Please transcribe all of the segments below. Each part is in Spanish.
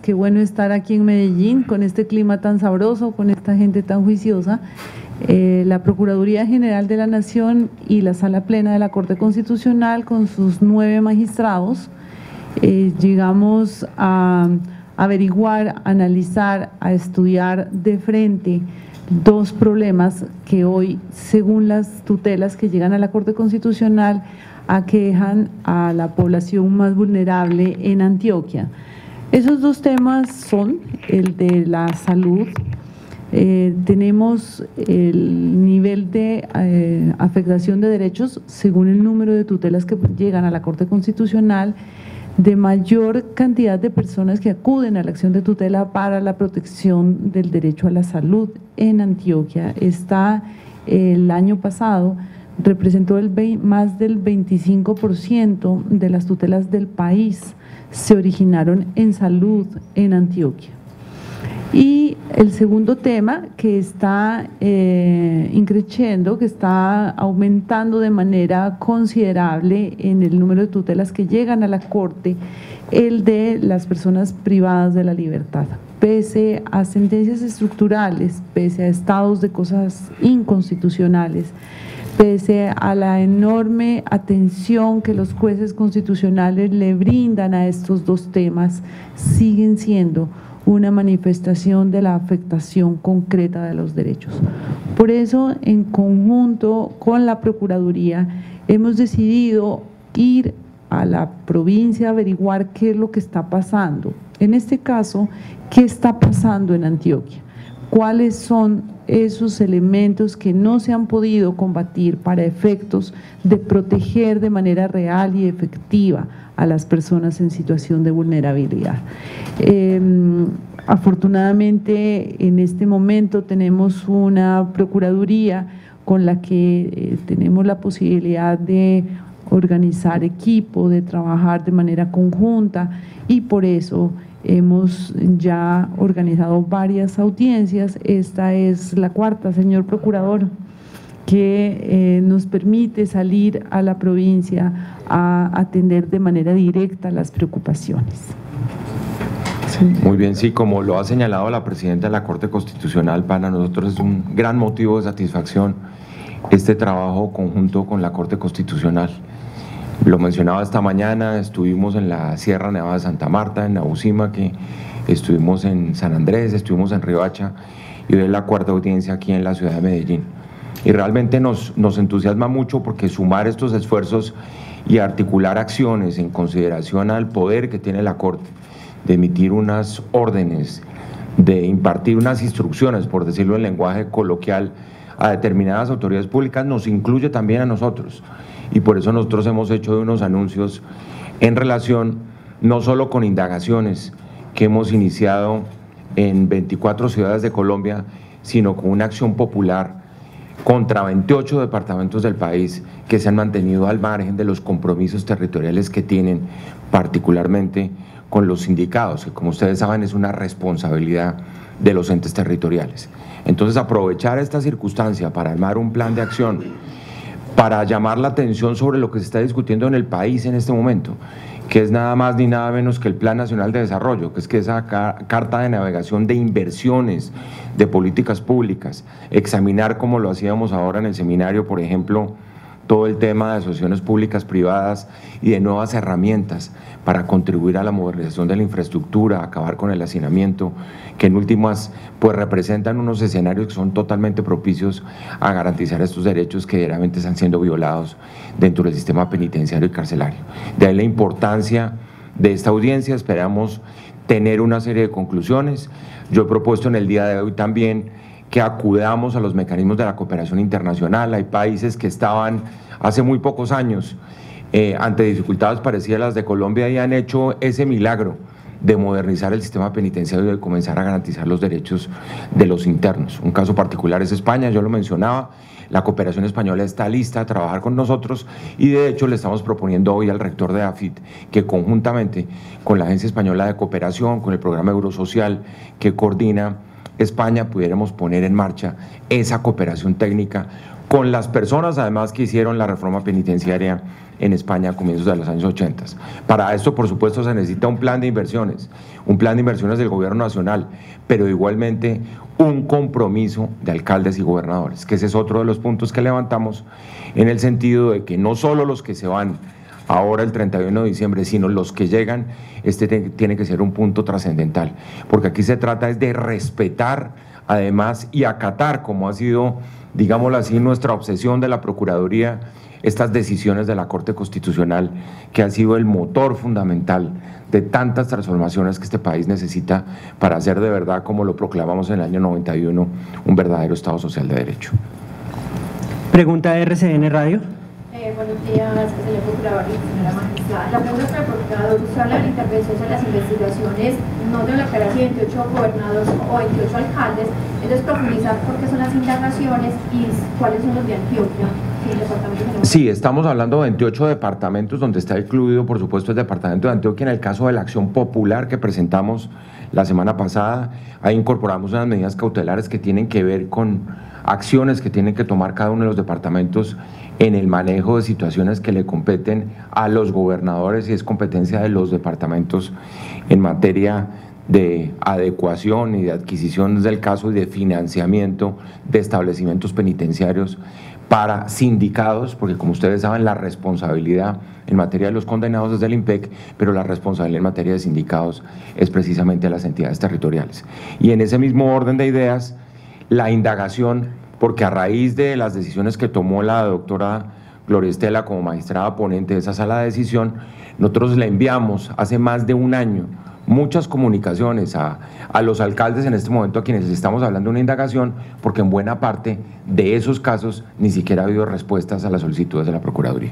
Qué bueno estar aquí en Medellín con este clima tan sabroso, con esta gente tan juiciosa. La Procuraduría General de la Nación y la Sala Plena de la Corte Constitucional con sus 9 magistrados llegamos a averiguar, a analizar, a estudiar de frente 2 problemas que hoy, según las tutelas que llegan a la Corte Constitucional, aquejan a la población más vulnerable en Antioquia. Esos 2 temas son el de la salud. Tenemos el nivel de afectación de derechos según el número de tutelas que llegan a la Corte Constitucional, de mayor cantidad de personas que acuden a la acción de tutela para la protección del derecho a la salud en Antioquia. El año pasado representó más del 25% de las tutelas del país se originaron en salud en Antioquia. Y el segundo tema que está increciendo, que está aumentando de manera considerable en el número de tutelas que llegan a la Corte, el de las personas privadas de la libertad. Pese a sentencias estructurales, pese a estados de cosas inconstitucionales, pese a la enorme atención que los jueces constitucionales le brindan a estos 2 temas, siguen siendo una manifestación de la afectación concreta de los derechos. Por eso, en conjunto con la Procuraduría, hemos decidido ir a la provincia a averiguar qué es lo que está pasando. En este caso, ¿qué está pasando en Antioquia? ¿Cuáles son esos elementos que no se han podido combatir para efectos de proteger de manera real y efectiva a las personas en situación de vulnerabilidad? Afortunadamente, en este momento tenemos una Procuraduría con la que tenemos la posibilidad de organizar equipo, de trabajar de manera conjunta, y por eso hemos ya organizado varias audiencias. Esta es la 4ª, señor Procurador, que nos permite salir a la provincia a atender de manera directa las preocupaciones. Sí. Muy bien, sí, como lo ha señalado la presidenta de la Corte Constitucional, para nosotros es un gran motivo de satisfacción este trabajo conjunto con la Corte Constitucional. Lo mencionaba esta mañana, estuvimos en la Sierra Nevada de Santa Marta, en Nabucima, estuvimos en San Andrés, estuvimos en Riohacha, y hoy es la 4ª audiencia aquí en la ciudad de Medellín. Y realmente nos entusiasma mucho porque sumar estos esfuerzos y articular acciones en consideración al poder que tiene la Corte de emitir unas órdenes, de impartir unas instrucciones, por decirlo en lenguaje coloquial, a determinadas autoridades públicas, nos incluye también a nosotros. Y por eso nosotros hemos hecho unos anuncios en relación no solo con indagaciones que hemos iniciado en 24 ciudades de Colombia, sino con una acción popular contra 28 departamentos del país que se han mantenido al margen de los compromisos territoriales que tienen, particularmente con los sindicados, que como ustedes saben es una responsabilidad de los entes territoriales. Entonces, aprovechar esta circunstancia para armar un plan de acción, para llamar la atención sobre lo que se está discutiendo en el país en este momento, que es nada más ni nada menos que el Plan Nacional de Desarrollo, que es que esa carta de navegación de inversiones, de políticas públicas, examinar como lo hacíamos ahora en el seminario, por ejemplo, todo el tema de asociaciones públicas privadas y de nuevas herramientas para contribuir a la modernización de la infraestructura, acabar con el hacinamiento, que en últimas pues representan unos escenarios que son totalmente propicios a garantizar estos derechos que diariamente están siendo violados dentro del sistema penitenciario y carcelario. De ahí la importancia de esta audiencia. Esperamos tener una serie de conclusiones. Yo he propuesto en el día de hoy también que acudamos a los mecanismos de la cooperación internacional. Hay países que estaban hace muy pocos años ante dificultades parecidas a las de Colombia y han hecho ese milagro de modernizar el sistema penitenciario y de comenzar a garantizar los derechos de los internos. Un caso particular es España, yo lo mencionaba. La cooperación española está lista a trabajar con nosotros y de hecho le estamos proponiendo hoy al rector de AFIT que conjuntamente con la Agencia Española de Cooperación, con el programa Eurosocial que coordina España, pudiéramos poner en marcha esa cooperación técnica con las personas además que hicieron la reforma penitenciaria en España a comienzos de los años 80. Para esto, por supuesto, se necesita un plan de inversiones del gobierno nacional, pero igualmente un compromiso de alcaldes y gobernadores, que ese es otro de los puntos que levantamos, en el sentido de que no solo los que se van ahora el 31 de diciembre, sino los que llegan, tiene que ser un punto trascendental, porque aquí se trata es de respetar además y acatar, como ha sido, digámoslo así, nuestra obsesión de la Procuraduría, estas decisiones de la Corte Constitucional, que han sido el motor fundamental de tantas transformaciones que este país necesita para hacer de verdad, como lo proclamamos en el año 91, un verdadero Estado social de derecho. Pregunta de RCN Radio. Buenos días, señor procurador y señora magistrada. La pregunta para el procurador: usted habla de la intervención en las investigaciones, no de la cara de 28 gobernadores o 28 alcaldes, entonces profundizar por qué son las indagaciones y cuáles son los de Antioquia. Sí, estamos hablando de 28 departamentos, donde está incluido, por supuesto, el departamento de Antioquia. En el caso de la acción popular que presentamos la semana pasada, ahí incorporamos unas medidas cautelares que tienen que ver con acciones que tienen que tomar cada uno de los departamentos en el manejo de situaciones que le competen a los gobernadores, y es competencia de los departamentos en materia de adecuación y de adquisiciones del caso y de financiamiento de establecimientos penitenciarios para sindicados, porque como ustedes saben, la responsabilidad en materia de los condenados es del IMPEC, pero la responsabilidad en materia de sindicados es precisamente de las entidades territoriales. Y en ese mismo orden de ideas, la indagación, porque a raíz de las decisiones que tomó la doctora Gloria Estela como magistrada ponente de esa sala de decisión, nosotros le enviamos hace más de un año muchas comunicaciones a los alcaldes en este momento, a quienes les estamos hablando de una indagación, porque en buena parte de esos casos ni siquiera ha habido respuestas a las solicitudes de la Procuraduría.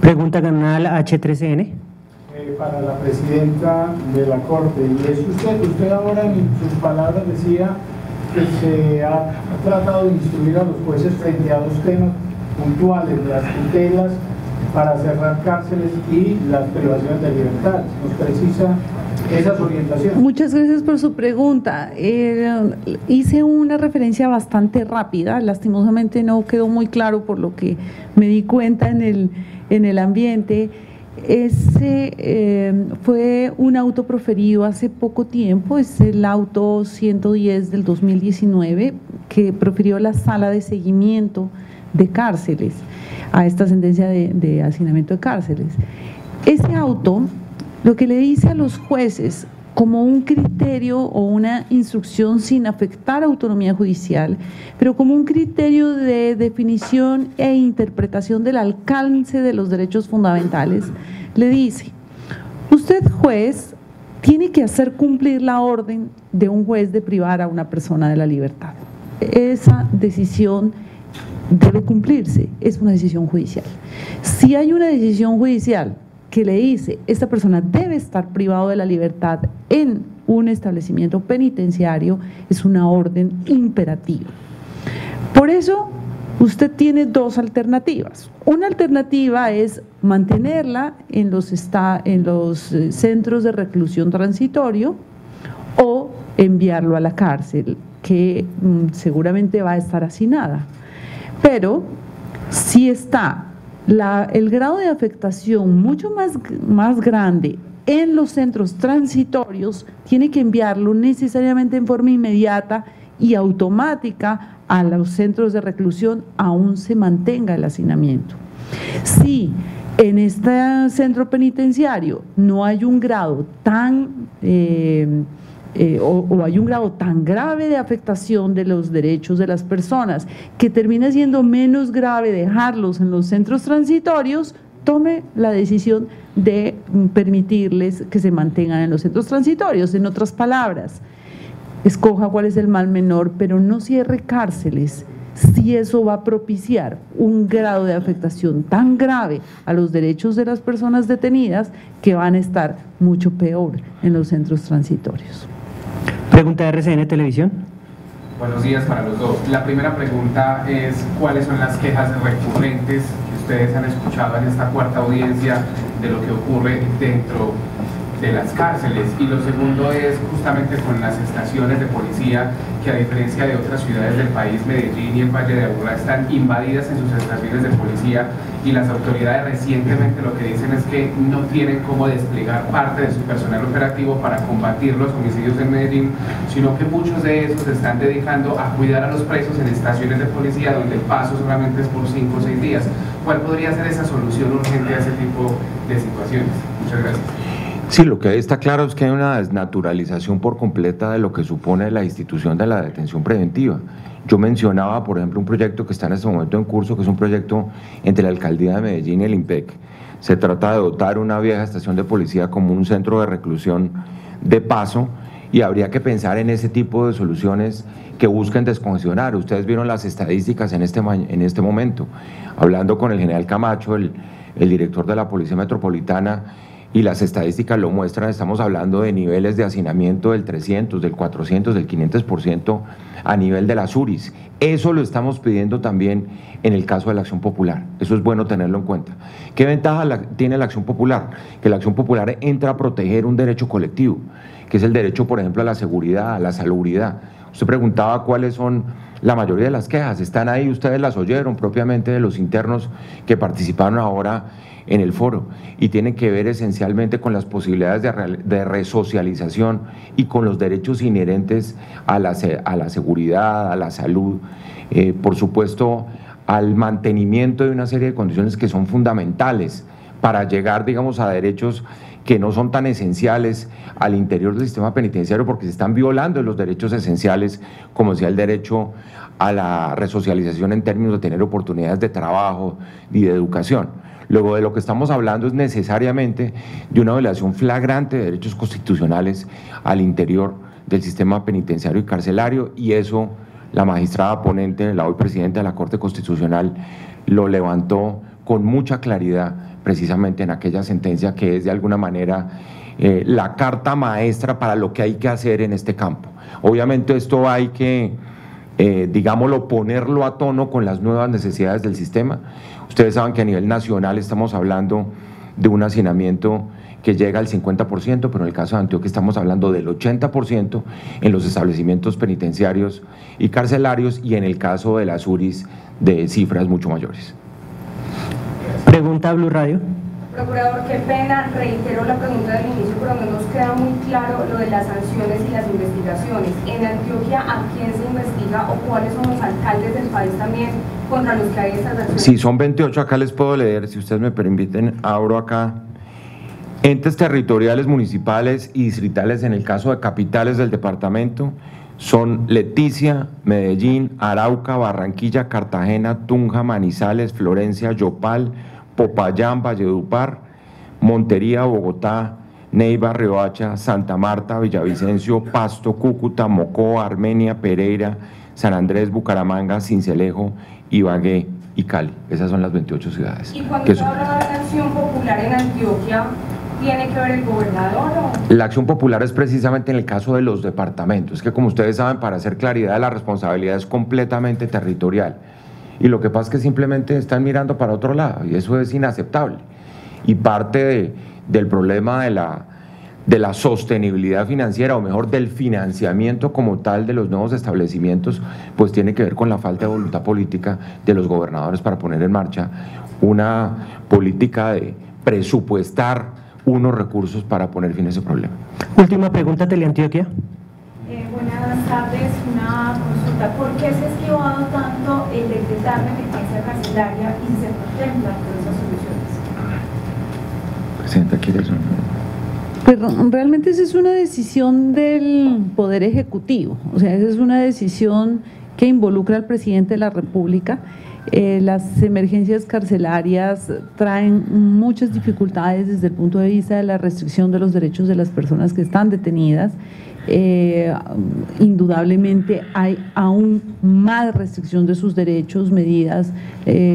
Pregunta canal H3N. Para la presidenta de la Corte, y es usted ahora en sus palabras decía que se ha tratado de instruir a los jueces frente a dos temas puntuales: las tutelas para cerrar cárceles y las privaciones de libertad. ¿Nos precisa esas orientaciones? Muchas gracias por su pregunta. Hice una referencia bastante rápida, lastimosamente no quedó muy claro por lo que me di cuenta en el ambiente. Ese fue un auto proferido hace poco tiempo, es el auto 110 del 2019 que profirió la Sala de Seguimiento de Cárceles a esta sentencia de hacinamiento de cárceles. Ese auto lo que le dice a los jueces, como un criterio o una instrucción sin afectar autonomía judicial, pero como un criterio de definición e interpretación del alcance de los derechos fundamentales, le dice: usted, juez, tiene que hacer cumplir la orden de un juez de privar a una persona de la libertad. Esa decisión debe cumplirse, es una decisión judicial. Si hay una decisión judicial que le dice esta persona debe estar privado de la libertad en un establecimiento penitenciario, es una orden imperativa. Por eso usted tiene dos alternativas. Una alternativa es mantenerla en los centros de reclusión transitorio o enviarlo a la cárcel, que seguramente va a estar hacinada. Pero si está el grado de afectación mucho más grande en los centros transitorios, tiene que enviarlo necesariamente en forma inmediata y automática a los centros de reclusión, aún se mantenga el hacinamiento. Si en este centro penitenciario no hay un grado tan o hay un grado tan grave de afectación de los derechos de las personas que termina siendo menos grave dejarlos en los centros transitorios, tome la decisión de permitirles que se mantengan en los centros transitorios. En otras palabras, escoja cuál es el mal menor, pero no cierre cárceles si eso va a propiciar un grado de afectación tan grave a los derechos de las personas detenidas que van a estar mucho peor en los centros transitorios. Pregunta de RCN Televisión. Buenos días para los dos. La primera pregunta es: ¿cuáles son las quejas recurrentes que ustedes han escuchado en esta cuarta audiencia de lo que ocurre dentro las cárceles. Y lo segundo es justamente con las estaciones de policía, que a diferencia de otras ciudades del país, Medellín y el Valle de Aburrá están invadidas en sus estaciones de policía, y las autoridades recientemente lo que dicen es que no tienen cómo desplegar parte de su personal operativo para combatir los homicidios en Medellín, sino que muchos de esos se están dedicando a cuidar a los presos en estaciones de policía donde el paso solamente es por 5 o 6 días. ¿Cuál podría ser esa solución urgente a ese tipo de situaciones? Muchas gracias. Sí, lo que está claro es que hay una desnaturalización por completa de lo que supone la institución de la detención preventiva. Yo mencionaba, por ejemplo, un proyecto que está en este momento en curso, que es un proyecto entre la Alcaldía de Medellín y el IMPEC. Se trata de dotar una vieja estación de policía como un centro de reclusión de paso, y habría que pensar en ese tipo de soluciones que busquen descongestionar. Ustedes vieron las estadísticas en este momento. Hablando con el general Camacho, el director de la Policía Metropolitana, y las estadísticas lo muestran, estamos hablando de niveles de hacinamiento del 300, del 400, del 500% a nivel de las URIs. Eso lo estamos pidiendo también en el caso de la Acción Popular. Eso es bueno tenerlo en cuenta. ¿Qué ventaja tiene la Acción Popular? Que la Acción Popular entra a proteger un derecho colectivo, que es el derecho, por ejemplo, a la seguridad, a la salubridad. Usted preguntaba cuáles son la mayoría de las quejas. Están ahí, ustedes las oyeron propiamente de los internos que participaron ahora en el foro, y tienen que ver esencialmente con las posibilidades de resocialización y con los derechos inherentes a la seguridad, a la salud, por supuesto al mantenimiento de una serie de condiciones que son fundamentales para llegar, digamos, a derechos que no son tan esenciales al interior del sistema penitenciario, porque se están violando los derechos esenciales, como sea el derecho a la resocialización en términos de tener oportunidades de trabajo y de educación. Luego, de lo que estamos hablando es necesariamente de una violación flagrante de derechos constitucionales al interior del sistema penitenciario y carcelario, y eso la magistrada ponente, la hoy presidenta de la Corte Constitucional, lo levantó con mucha claridad precisamente en aquella sentencia que es de alguna manera la carta maestra para lo que hay que hacer en este campo. Obviamente esto hay que, digámoslo, ponerlo a tono con las nuevas necesidades del sistema. Ustedes saben que a nivel nacional estamos hablando de un hacinamiento que llega al 50%, pero en el caso de Antioquia estamos hablando del 80% en los establecimientos penitenciarios y carcelarios, y en el caso de las URIs de cifras mucho mayores. Pregunta Blue Radio. Procurador, qué pena, reitero la pregunta del inicio, pero no nos queda muy claro lo de las sanciones y las investigaciones. En Antioquia, ¿a quién se investiga o cuáles son los alcaldes del país también contra los que hay estas acciones? Sí, son 28, acá les puedo leer, si ustedes me permiten, abro acá. Entes territoriales, municipales y distritales en el caso de capitales del departamento son Leticia, Medellín, Arauca, Barranquilla, Cartagena, Tunja, Manizales, Florencia, Yopal, Popayán, Valledupar, Montería, Bogotá, Neiva, Riohacha, Santa Marta, Villavicencio, Pasto, Cúcuta, Mocoa, Armenia, Pereira, San Andrés, Bucaramanga, Sincelejo, Ibagué y Cali. Esas son las 28 ciudades. ¿Y cuando se habla de la acción popular en Antioquia, tiene que ver el gobernador o...? La acción popular es precisamente en el caso de los departamentos. Es que, como ustedes saben, para hacer claridad, la responsabilidad es completamente territorial. Y lo que pasa es que simplemente están mirando para otro lado, y eso es inaceptable. Y parte del problema de la sostenibilidad financiera, o mejor, del financiamiento como tal de los nuevos establecimientos, pues tiene que ver con la falta de voluntad política de los gobernadores para poner en marcha una política de presupuestar unos recursos para poner fin a ese problema. Última pregunta, Teleantioquia. Buenas tardes, una consulta. ¿Por qué se ha esquivado tanto el decretar la emergencia carcelaria y se contemplan todas esas soluciones? Presidenta, ¿quiere eso? Pues realmente esa es una decisión del Poder Ejecutivo, o sea, esa es una decisión que involucra al presidente de la República. Las emergencias carcelarias traen muchas dificultades desde el punto de vista de la restricción de los derechos de las personas que están detenidas. Indudablemente hay aún más restricción de sus derechos, medidas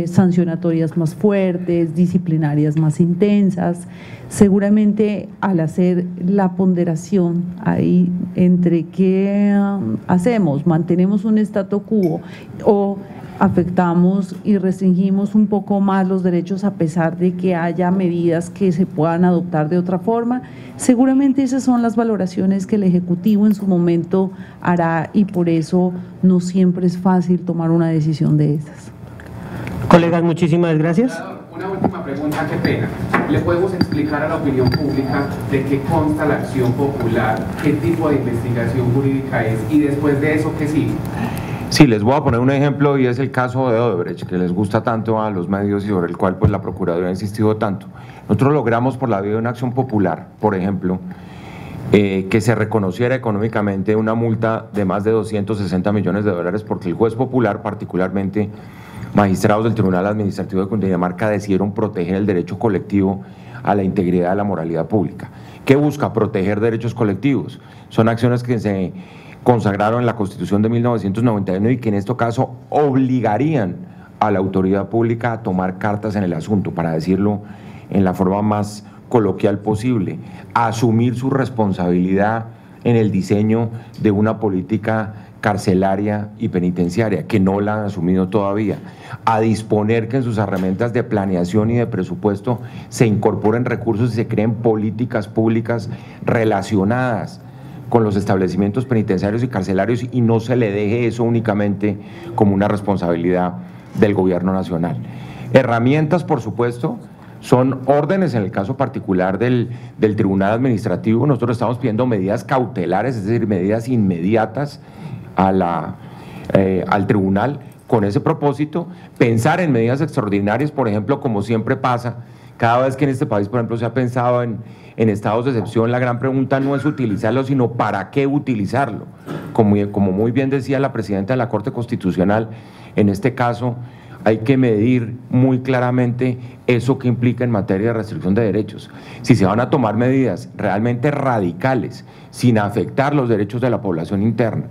sancionatorias más fuertes, disciplinarias más intensas. Seguramente al hacer la ponderación ahí entre qué hacemos, mantenemos un statu quo o afectamos y restringimos un poco más los derechos a pesar de que haya medidas que se puedan adoptar de otra forma. Seguramente esas son las valoraciones que el Ejecutivo en su momento hará y por eso no siempre es fácil tomar una decisión de esas. Colegas, muchísimas gracias. Una última pregunta, qué pena. ¿Le podemos explicar a la opinión pública de qué consta la acción popular, qué tipo de investigación jurídica es y después de eso qué sigue? Sí, les voy a poner un ejemplo y es el caso de Odebrecht, que les gusta tanto a los medios y sobre el cual pues la Procuraduría ha insistido tanto. Nosotros logramos por la vía de una acción popular, por ejemplo, que se reconociera económicamente una multa de más de 260 millones de dólares porque el juez popular, particularmente magistrados del Tribunal Administrativo de Cundinamarca, decidieron proteger el derecho colectivo a la integridad de la moralidad pública. ¿Qué busca? Proteger derechos colectivos. Son acciones que se consagraron en la Constitución de 1991 y que en este caso obligarían a la autoridad pública a tomar cartas en el asunto, para decirlo en la forma más coloquial posible, a asumir su responsabilidad en el diseño de una política carcelaria y penitenciaria, que no la han asumido todavía, a disponer que en sus herramientas de planeación y de presupuesto se incorporen recursos y se creen políticas públicas relacionadas con los establecimientos penitenciarios y carcelarios y no se le deje eso únicamente como una responsabilidad del gobierno nacional. Herramientas, por supuesto, son órdenes en el caso particular del Tribunal Administrativo. Nosotros estamos pidiendo medidas cautelares, es decir, medidas inmediatas al tribunal con ese propósito, pensar en medidas extraordinarias, por ejemplo, como siempre pasa, cada vez que en este país, por ejemplo, se ha pensado en estados de excepción, la gran pregunta no es utilizarlo, sino para qué utilizarlo. Como muy bien decía la presidenta de la Corte Constitucional, en este caso hay que medir muy claramente eso que implica en materia de restricción de derechos. Si se van a tomar medidas realmente radicales, sin afectar los derechos de la población interna,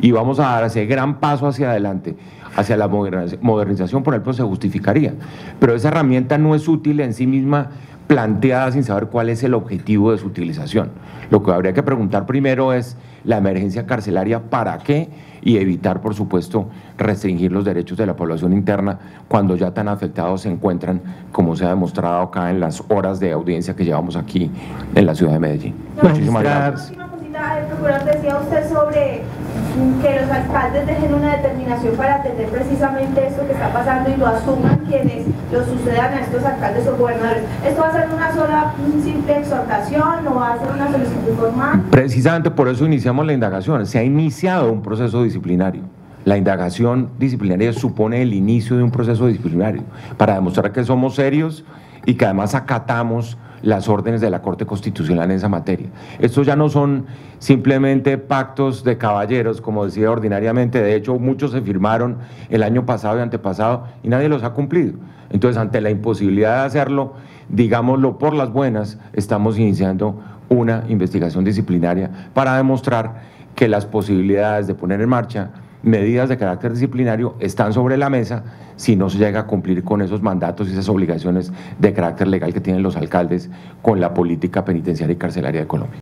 y vamos a dar ese gran paso hacia adelante, hacia la modernización, por ejemplo, se justificaría. Pero esa herramienta no es útil en sí misma planteada sin saber cuál es el objetivo de su utilización. Lo que habría que preguntar primero es la emergencia carcelaria, ¿para qué? Y evitar, por supuesto, restringir los derechos de la población interna cuando ya tan afectados se encuentran, como se ha demostrado acá en las horas de audiencia que llevamos aquí en la ciudad de Medellín. Muchísimas gracias. El procurador, decía usted sobre que los alcaldes dejen una determinación para atender precisamente esto que está pasando y lo asuman quienes lo sucedan a estos alcaldes o gobernadores. ¿Esto va a ser una sola, simple exhortación o va a ser una solicitud formal? Precisamente por eso iniciamos la indagación. Se ha iniciado un proceso disciplinario. La indagación disciplinaria supone el inicio de un proceso disciplinario para demostrar que somos serios y que además acatamos las órdenes de la Corte Constitucional en esa materia. Estos ya no son simplemente pactos de caballeros, como decía ordinariamente. De hecho, muchos se firmaron el año pasado y antepasado y nadie los ha cumplido. Entonces, ante la imposibilidad de hacerlo, digámoslo por las buenas, estamos iniciando una investigación disciplinaria para demostrar que las posibilidades de poner en marcha medidas de carácter disciplinario están sobre la mesa si no se llega a cumplir con esos mandatos y esas obligaciones de carácter legal que tienen los alcaldes con la política penitenciaria y carcelaria de Colombia.